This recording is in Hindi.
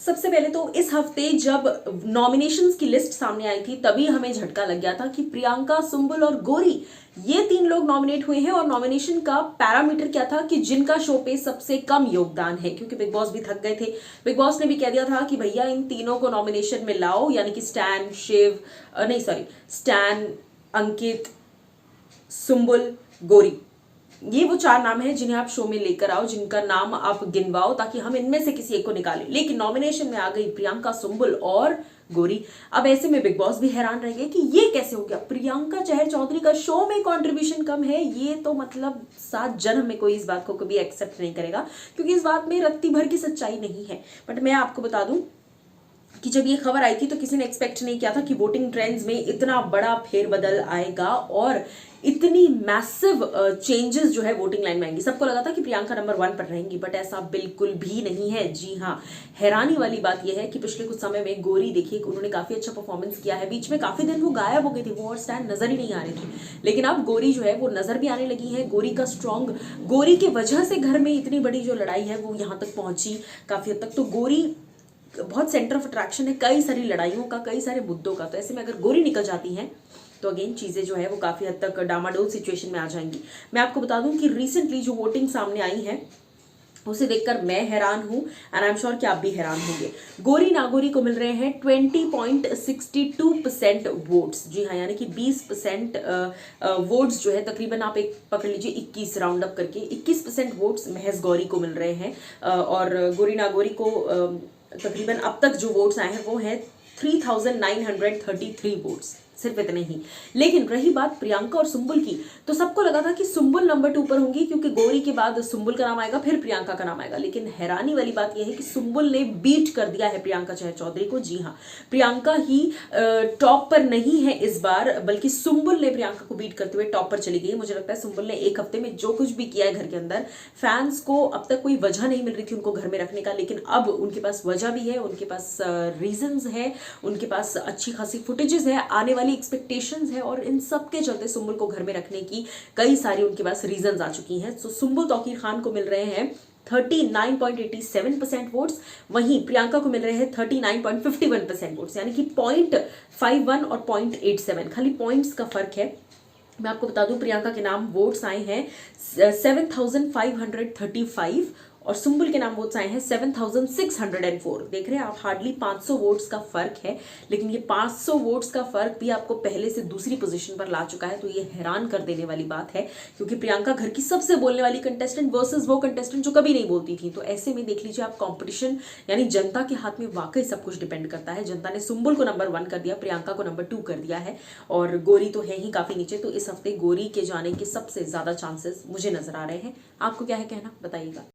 सबसे पहले तो इस हफ्ते जब नॉमिनेशंस की लिस्ट सामने आई थी तभी हमें झटका लग गया था कि प्रियंका, सुंबुल और गौरी ये 3 लोग नॉमिनेट हुए हैं। और नॉमिनेशन का पैरामीटर क्या था कि जिनका शो पे सबसे कम योगदान है, क्योंकि बिग बॉस भी थक गए थे। बिग बॉस ने भी कह दिया था कि भैया इन तीनों को नॉमिनेशन में लाओ, यानी कि स्टैन, शिव, नहीं सॉरी, स्टैन, अंकित, सुंबुल, गौरी, ये वो 4 नाम हैं जिन्हें आप शो में लेकर आओ, जिनका नाम आप गिनवाओ, ताकि हम इनमें से किसी एक को निकालें। लेकिन नॉमिनेशन में आ गई प्रियंका, सुंबुल और गौरी। अब ऐसे में बिग बॉस भी हैरान रह गए कि ये कैसे हो गया। प्रियंका चहर चौधरी का शो में कंट्रीब्यूशन कम है, ये तो मतलब 7 जन्म में कोई इस बात को कभी एक्सेप्ट नहीं करेगा, क्योंकि इस बात में रत्ती भर की सच्चाई नहीं है। बट मैं आपको बता दूं कि जब ये खबर आई थी तो किसी ने एक्सपेक्ट नहीं किया था कि वोटिंग ट्रेंड्स में इतना बड़ा फेरबदल आएगा और इतनी मैसिव चेंजेस जो है वोटिंग लाइन में आएंगी। सबको लगा था कि प्रियंका नंबर 1 पर रहेंगी, बट ऐसा बिल्कुल भी नहीं है। जी हाँ, हैरानी वाली बात यह है कि पिछले कुछ समय में गौरी, देखिए उन्होंने काफी अच्छा परफॉर्मेंस किया है। बीच में काफी दिन वो गायब हो गई थी, वो और स्टैंड नजर ही नहीं आ रही थी, लेकिन अब गौरी जो है वो नजर भी आने लगी है। गौरी का स्ट्रॉन्ग, गौरी की वजह से घर में इतनी बड़ी जो लड़ाई है वो यहाँ तक पहुंची काफी हद तक। तो गौरी बहुत सेंटर ऑफ अट्रैक्शन है कई सारी लड़ाइयों का, कई सारे मुद्दों का। तो ऐसे में अगर गौरी निकल जाती हैं तो अगेन चीजें जो है वो काफी हद तक डामाडोल सिचुएशन में आ जाएंगी। मैं आपको बता दूं कि रिसेंटली जो वोटिंग सामने आई है उसे देखकर मैं हैरान हूं, एंड आई एम श्योर कि आप भी हैरान होंगे। गौरी नागौरी को मिल रहे हैं 20.62% वोट्स। जी हाँ, यानी कि 20% वोट्स जो है, तकरीबन आप एक पकड़ लीजिए 21 राउंड अप करके 21% वोट्स महज गौरी को मिल रहे हैं। और गौरी नागौरी को तकरीबन अब तक जो वोट्स आए हैं वो हैं 3933 वोट्स, सिर्फ इतने ही। लेकिन रही बात प्रियंका और सुंबुल की, तो सबको लगा था कि सुंबुल नंबर 2 पर होंगी, क्योंकि गौरी के बाद सुंबुल का नाम आएगा, फिर प्रियंका का नाम आएगा। लेकिन हैरानी वाली बात यह है कि सुंबुल ने बीट कर दिया है प्रियंका चहर चौधरी को। जी हाँ, प्रियंका ही टॉप पर नहीं है इस बार, बल्कि सुंबुल ने प्रियंका को बीट करते हुए टॉप पर चली गई। मुझे लगता है सुंबुल ने एक हफ्ते में जो कुछ भी किया है घर के अंदर, फैंस को अब तक कोई वजह नहीं मिल रही थी उनको घर में रखने का, लेकिन अब उनके पास वजह भी है, उनके पास रीजंस है, उनके पास अच्छी खासी फुटेजेस है, आने वाली एक्सपेक्टेशंस है, और इन सब के चलते सुंबुल को घर में रखने की कई सारी उनके पास रीजंस आ चुकी हैं। तो सुंबुल तौकीर खान को मिल रहे हैं 39.87% वोट्स, वहीं प्रियंका को मिल रहे हैं 39.51% वोट्स, यानी कि 0.51 और 0.87, खाली पॉइंट्स का फर्क है। मैं आपको बता दूं प्रियंका के नाम वोट्स आए हैं 7535 और सुंबुल के नाम वोट्स आए हैं 7604। देख रहे हैं आप, हार्डली 500 वोट्स का फर्क है, लेकिन ये 500 वोट्स का फर्क भी आपको पहले से दूसरी पोजीशन पर ला चुका है। तो ये हैरान कर देने वाली बात है, क्योंकि प्रियंका घर की सबसे बोलने वाली कंटेस्टेंट वर्सेस वो कंटेस्टेंट जो कभी नहीं बोलती थी। तो ऐसे में देख लीजिए आप, कंपटीशन यानी जनता के हाथ में वाकई सब कुछ डिपेंड करता है। जनता ने सुंबुल को नंबर 1 कर दिया, प्रियंका को नंबर 2 कर दिया है, और गौरी तो है ही काफी नीचे। तो इस हफ्ते गौरी के जाने के सबसे ज्यादा चांसेस मुझे नजर आ रहे हैं। आपको क्या है कहना, बताइएगा।